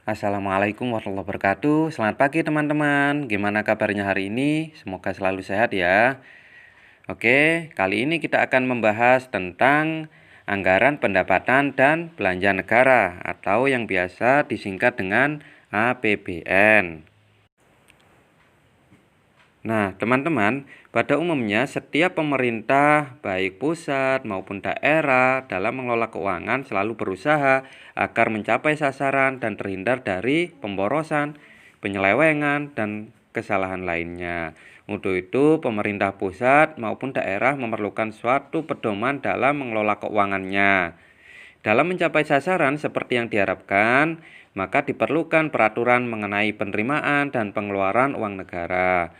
Assalamualaikum warahmatullahi wabarakatuh. Selamat pagi teman-teman. Gimana kabarnya hari ini? Semoga selalu sehat ya. Oke, kali ini kita akan membahas tentang anggaran pendapatan dan belanja negara atau yang biasa disingkat dengan APBN. Nah, teman-teman, pada umumnya setiap pemerintah, baik pusat maupun daerah, dalam mengelola keuangan selalu berusaha agar mencapai sasaran dan terhindar dari pemborosan, penyelewengan, dan kesalahan lainnya. Untuk itu, pemerintah pusat maupun daerah memerlukan suatu pedoman dalam mengelola keuangannya. Dalam mencapai sasaran seperti yang diharapkan, maka diperlukan peraturan mengenai penerimaan dan pengeluaran uang negara.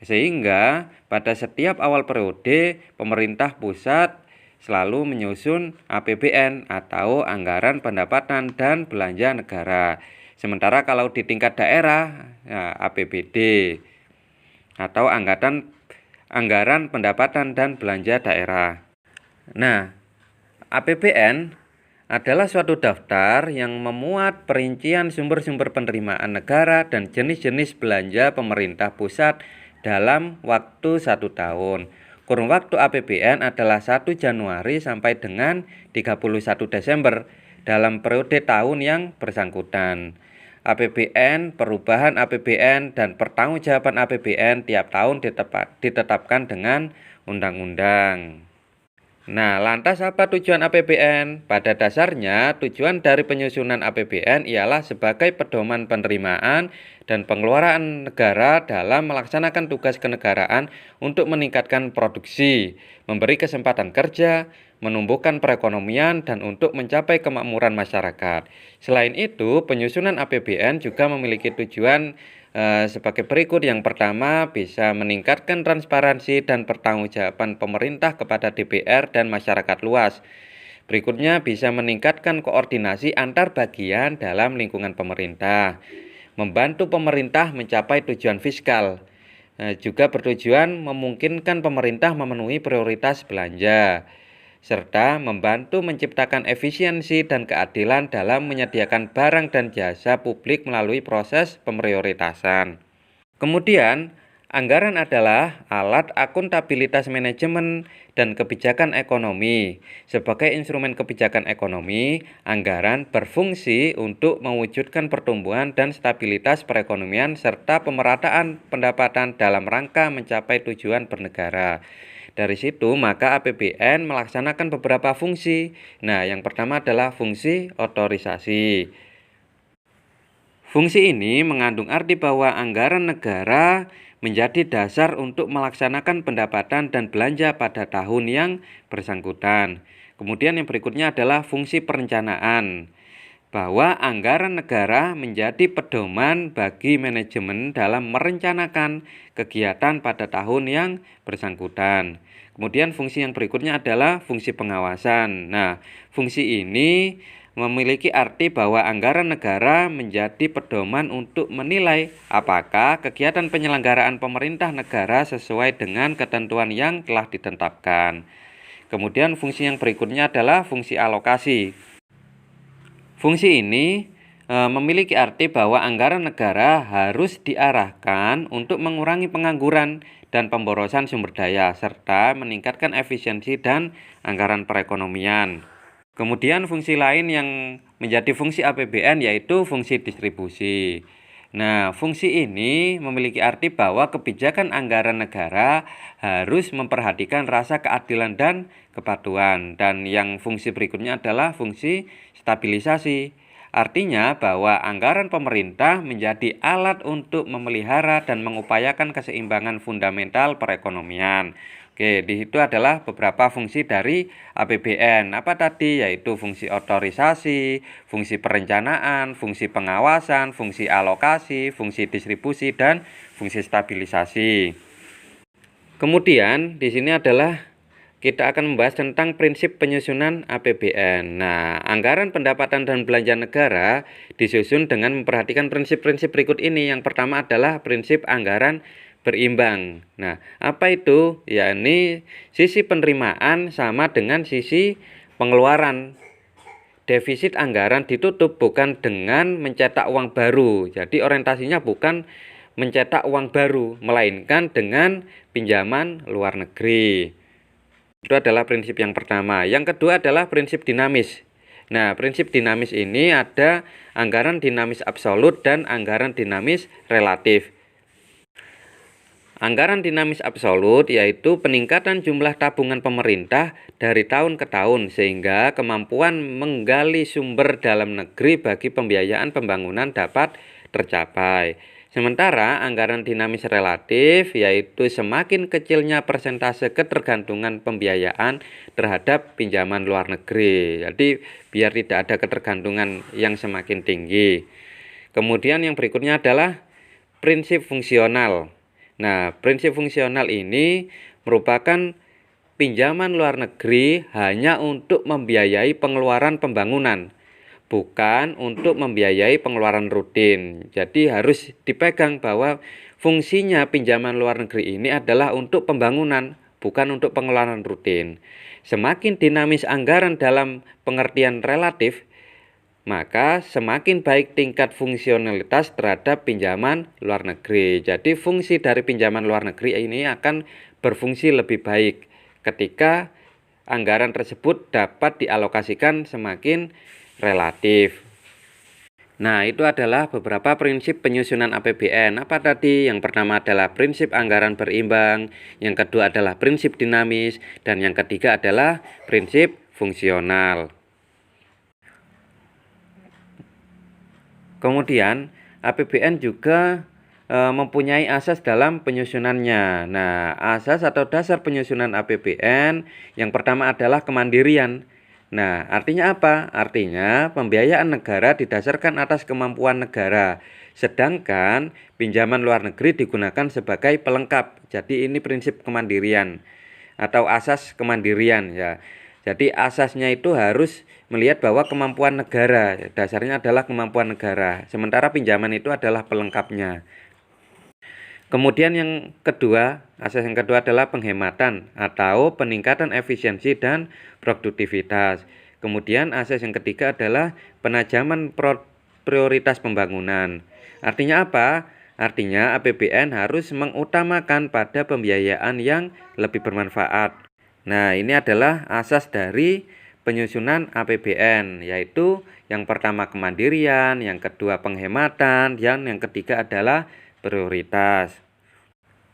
Sehingga pada setiap awal periode, pemerintah pusat selalu menyusun APBN atau anggaran pendapatan dan belanja negara. Sementara kalau di tingkat daerah, ya, APBD atau anggaran pendapatan dan belanja daerah. Nah, APBN adalah suatu daftar yang memuat perincian sumber-sumber penerimaan negara dan jenis-jenis belanja pemerintah pusat dalam waktu 1 tahun. Kurun waktu APBN adalah 1 Januari sampai dengan 31 Desember dalam periode tahun yang bersangkutan. APBN, perubahan APBN, dan pertanggungjawaban APBN tiap tahun ditetapkan dengan undang-undang. Nah, lantas apa tujuan APBN? Pada dasarnya, tujuan dari penyusunan APBN ialah sebagai pedoman penerimaan dan pengeluaran negara dalam melaksanakan tugas kenegaraan untuk meningkatkan produksi, memberi kesempatan kerja, menumbuhkan perekonomian, dan untuk mencapai kemakmuran masyarakat. Selain itu, penyusunan APBN juga memiliki tujuan sebagai berikut. Yang pertama, bisa meningkatkan transparansi dan pertanggungjawaban pemerintah kepada DPR dan masyarakat luas. Berikutnya, bisa meningkatkan koordinasi antar bagian dalam lingkungan pemerintah, membantu pemerintah mencapai tujuan fiskal. Juga bertujuan memungkinkan pemerintah memenuhi prioritas belanja, serta membantu menciptakan efisiensi dan keadilan dalam menyediakan barang dan jasa publik melalui proses pemprioritasan. Kemudian, anggaran adalah alat akuntabilitas manajemen dan kebijakan ekonomi. Sebagai instrumen kebijakan ekonomi, anggaran berfungsi untuk mewujudkan pertumbuhan dan stabilitas perekonomian serta pemerataan pendapatan dalam rangka mencapai tujuan bernegara. Dari situ, maka APBN melaksanakan beberapa fungsi. Nah, yang pertama adalah fungsi otorisasi. Fungsi ini mengandung arti bahwa anggaran negara menjadi dasar untuk melaksanakan pendapatan dan belanja pada tahun yang bersangkutan. Kemudian yang berikutnya adalah fungsi perencanaan, bahwa anggaran negara menjadi pedoman bagi manajemen dalam merencanakan kegiatan pada tahun yang bersangkutan. Kemudian fungsi yang berikutnya adalah fungsi pengawasan. Nah, fungsi ini memiliki arti bahwa anggaran negara menjadi pedoman untuk menilai apakah kegiatan penyelenggaraan pemerintah negara sesuai dengan ketentuan yang telah ditetapkan. Kemudian fungsi yang berikutnya adalah fungsi alokasi. Fungsi ini memiliki arti bahwa anggaran negara harus diarahkan untuk mengurangi pengangguran dan pemborosan sumber daya, serta meningkatkan efisiensi dan anggaran perekonomian. Kemudian fungsi lain yang menjadi fungsi APBN yaitu fungsi distribusi. Nah, fungsi ini memiliki arti bahwa kebijakan anggaran negara harus memperhatikan rasa keadilan dan kepatuhan. Dan yang fungsi berikutnya adalah fungsi stabilisasi. Artinya bahwa anggaran pemerintah menjadi alat untuk memelihara dan mengupayakan keseimbangan fundamental perekonomian. Oke, di situ adalah beberapa fungsi dari APBN. Apa tadi? Yaitu fungsi otorisasi, fungsi perencanaan, fungsi pengawasan, fungsi alokasi, fungsi distribusi, dan fungsi stabilisasi. Kemudian di sini adalah kita akan membahas tentang prinsip penyusunan APBN. Nah, anggaran pendapatan dan belanja negara disusun dengan memperhatikan prinsip-prinsip berikut ini. Yang pertama adalah prinsip anggaran berimbang. Nah, apa itu? Yakni sisi penerimaan sama dengan sisi pengeluaran. defisit anggaran ditutup bukan dengan mencetak uang baru. Jadi orientasinya bukan mencetak uang baru, melainkan dengan pinjaman luar negeri. Itu adalah prinsip yang pertama. Yang kedua adalah prinsip dinamis. Nah, prinsip dinamis ini ada anggaran dinamis absolut dan anggaran dinamis relatif. Anggaran dinamis absolut yaitu peningkatan jumlah tabungan pemerintah dari tahun ke tahun sehingga kemampuan menggali sumber dalam negeri bagi pembiayaan pembangunan dapat tercapai. Sementara anggaran dinamis relatif yaitu semakin kecilnya persentase ketergantungan pembiayaan terhadap pinjaman luar negeri. Jadi biar tidak ada ketergantungan yang semakin tinggi. Kemudian yang berikutnya adalah prinsip fungsional. Nah, prinsip fungsional ini merupakan pinjaman luar negeri hanya untuk membiayai pengeluaran pembangunan, bukan untuk membiayai pengeluaran rutin. Jadi harus dipegang bahwa fungsinya pinjaman luar negeri ini adalah untuk pembangunan, bukan untuk pengeluaran rutin. Semakin dinamis anggaran dalam pengertian relatif, maka semakin baik tingkat fungsionalitas terhadap pinjaman luar negeri. Jadi fungsi dari pinjaman luar negeri ini akan berfungsi lebih baik ketika anggaran tersebut dapat dialokasikan semakin relatif. Nah, itu adalah beberapa prinsip penyusunan APBN. Apa tadi? Yang pertama adalah prinsip anggaran berimbang, yang kedua adalah prinsip dinamis, dan yang ketiga adalah prinsip fungsional. Kemudian APBN juga mempunyai asas dalam penyusunannya. Nah, asas atau dasar penyusunan APBN yang pertama adalah kemandirian. Nah, artinya apa? Artinya pembiayaan negara didasarkan atas kemampuan negara. Sedangkan pinjaman luar negeri digunakan sebagai pelengkap. Jadi ini prinsip kemandirian atau asas kemandirian ya. Jadi asasnya itu harus melihat bahwa kemampuan negara, dasarnya adalah kemampuan negara. Sementara pinjaman itu adalah pelengkapnya. Kemudian yang kedua, asas yang kedua adalah penghematan atau peningkatan efisiensi dan produktivitas. Kemudian asas yang ketiga adalah penajaman prioritas pembangunan. Artinya apa? Artinya APBN harus mengutamakan pada pembiayaan yang lebih bermanfaat. Nah, ini adalah asas dari penyusunan APBN, yaitu yang pertama kemandirian, yang kedua penghematan, dan yang ketiga adalah prioritas.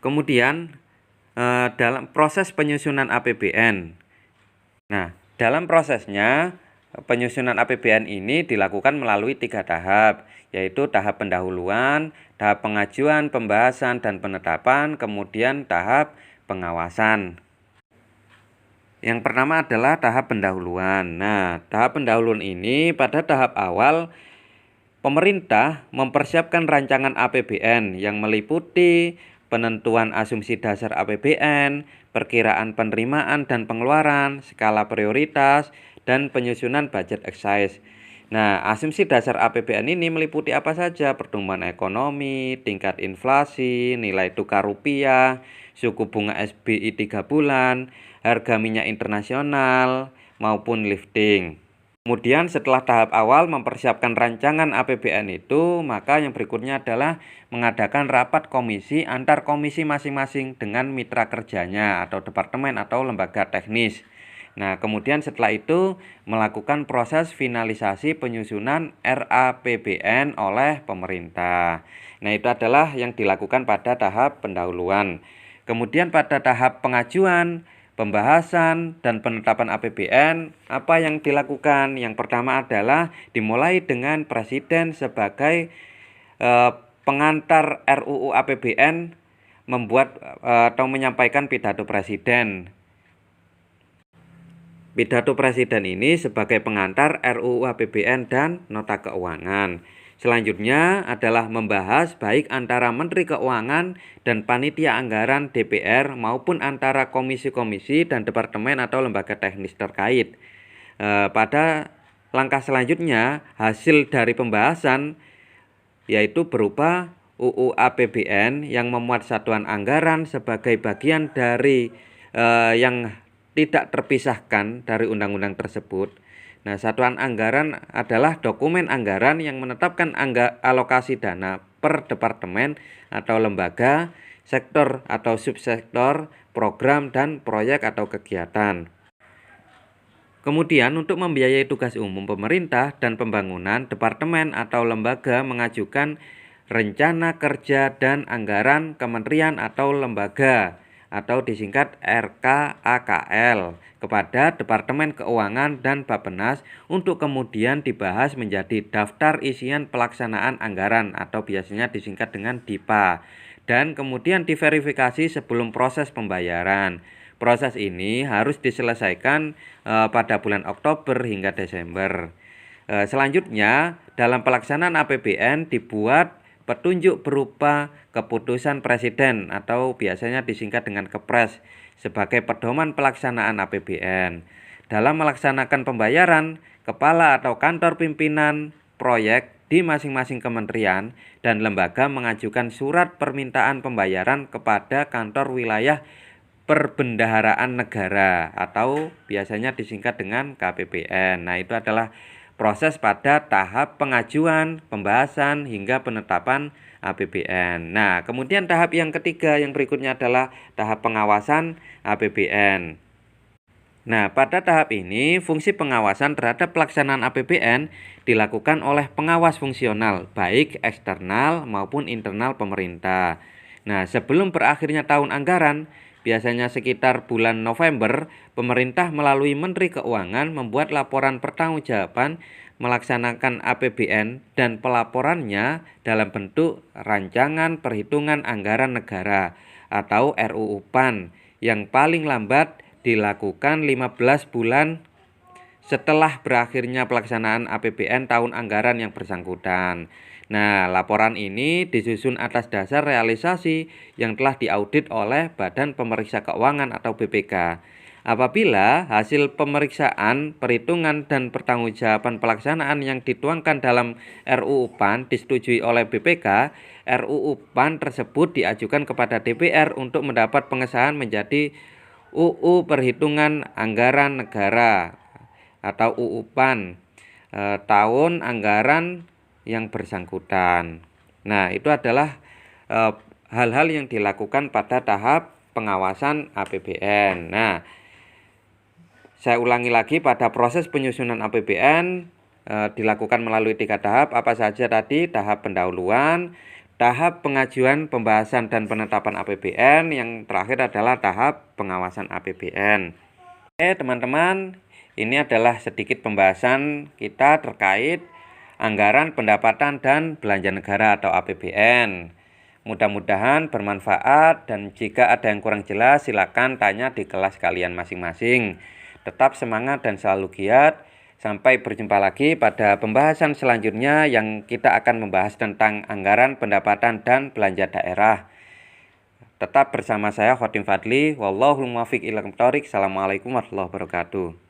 Kemudian dalam proses penyusunan APBN. Nah, dalam prosesnya penyusunan APBN ini dilakukan melalui 3 tahap, yaitu tahap pendahuluan, tahap pengajuan, pembahasan, dan penetapan, kemudian tahap pengawasan. Yang pertama adalah tahap pendahuluan. Nah, tahap pendahuluan ini pada tahap awal pemerintah mempersiapkan rancangan APBN yang meliputi penentuan asumsi dasar APBN, perkiraan penerimaan dan pengeluaran, skala prioritas, dan penyusunan budget exercise. Nah, asumsi dasar APBN ini meliputi apa saja? Pertumbuhan ekonomi, tingkat inflasi, nilai tukar rupiah, suku bunga SBI 3 bulan, harga minyak internasional, maupun lifting. Kemudian setelah tahap awal mempersiapkan rancangan APBN itu, maka yang berikutnya adalah mengadakan rapat komisi antar komisi masing-masing dengan mitra kerjanya atau departemen atau lembaga teknis. Nah, kemudian setelah itu melakukan proses finalisasi penyusunan RAPBN oleh pemerintah. Nah, itu adalah yang dilakukan pada tahap pendahuluan. Kemudian pada tahap pengajuan, pembahasan, dan penetapan APBN, apa yang dilakukan? Yang pertama adalah dimulai dengan Presiden sebagai pengantar RUU APBN membuat atau menyampaikan pidato Presiden. Pidato Presiden ini sebagai pengantar RUU APBN dan nota keuangan. Selanjutnya adalah membahas baik antara Menteri Keuangan dan panitia anggaran DPR maupun antara komisi-komisi dan departemen atau lembaga teknis terkait. Pada langkah selanjutnya, hasil dari pembahasan yaitu berupa UU APBN yang memuat satuan anggaran sebagai bagian dari yang tidak terpisahkan dari undang-undang tersebut. Nah, satuan anggaran adalah dokumen anggaran yang menetapkan alokasi dana per departemen atau lembaga, sektor atau subsektor, program dan proyek atau kegiatan. Kemudian untuk membiayai tugas umum pemerintah dan pembangunan, departemen atau lembaga mengajukan rencana kerja dan anggaran kementerian atau lembaga atau disingkat RKAKL kepada Departemen Keuangan dan Bappenas untuk kemudian dibahas menjadi daftar isian pelaksanaan anggaran atau biasanya disingkat dengan DIPA dan kemudian diverifikasi sebelum proses pembayaran. Proses ini harus diselesaikan pada bulan Oktober hingga Desember. Selanjutnya, dalam pelaksanaan APBN dibuat petunjuk berupa keputusan presiden atau biasanya disingkat dengan Kepres sebagai pedoman pelaksanaan APBN. Dalam melaksanakan pembayaran, kepala atau kantor pimpinan proyek di masing-masing kementerian dan lembaga mengajukan surat permintaan pembayaran kepada kantor wilayah Perbendaharaan Negara atau biasanya disingkat dengan KPPN. Nah, itu adalah proses pada tahap pengajuan, pembahasan hingga penetapan APBN. Nah, kemudian tahap yang ketiga yang berikutnya adalah tahap pengawasan APBN. Nah, pada tahap ini fungsi pengawasan terhadap pelaksanaan APBN dilakukan oleh pengawas fungsional baik eksternal maupun internal pemerintah. Nah, sebelum berakhirnya tahun anggaran, biasanya sekitar bulan November, pemerintah melalui Menteri Keuangan membuat laporan pertanggungjawaban melaksanakan APBN dan pelaporannya dalam bentuk rancangan perhitungan anggaran negara atau RUU PAN yang paling lambat dilakukan 15 bulan setelah berakhirnya pelaksanaan APBN tahun anggaran yang bersangkutan. Nah, laporan ini disusun atas dasar realisasi yang telah diaudit oleh Badan Pemeriksa Keuangan atau BPK. Apabila hasil pemeriksaan, perhitungan, dan pertanggungjawaban pelaksanaan yang dituangkan dalam RUU PAN disetujui oleh BPK, RUU PAN tersebut diajukan kepada DPR untuk mendapat pengesahan menjadi UU Perhitungan Anggaran Negara atau UU PAN tahun anggaran yang bersangkutan. Nah, itu adalah hal-hal yang dilakukan pada tahap pengawasan APBN. Nah, saya ulangi lagi, pada proses penyusunan APBN dilakukan melalui 3 tahap. Apa saja tadi? Tahap pendahuluan, tahap pengajuan, pembahasan, dan penetapan APBN. Yang terakhir adalah tahap pengawasan APBN. Oke, teman-teman, ini adalah sedikit pembahasan kita terkait anggaran pendapatan dan belanja negara atau APBN. Mudah-mudahan bermanfaat dan jika ada yang kurang jelas silakan tanya di kelas kalian masing-masing. Tetap semangat dan selalu giat. Sampai berjumpa lagi pada pembahasan selanjutnya yang kita akan membahas tentang anggaran pendapatan dan belanja daerah. Tetap bersama saya Khotim Fadli. Wallahul muwaffiq ila aqwamit thoriq. Assalamualaikum warahmatullahi wabarakatuh.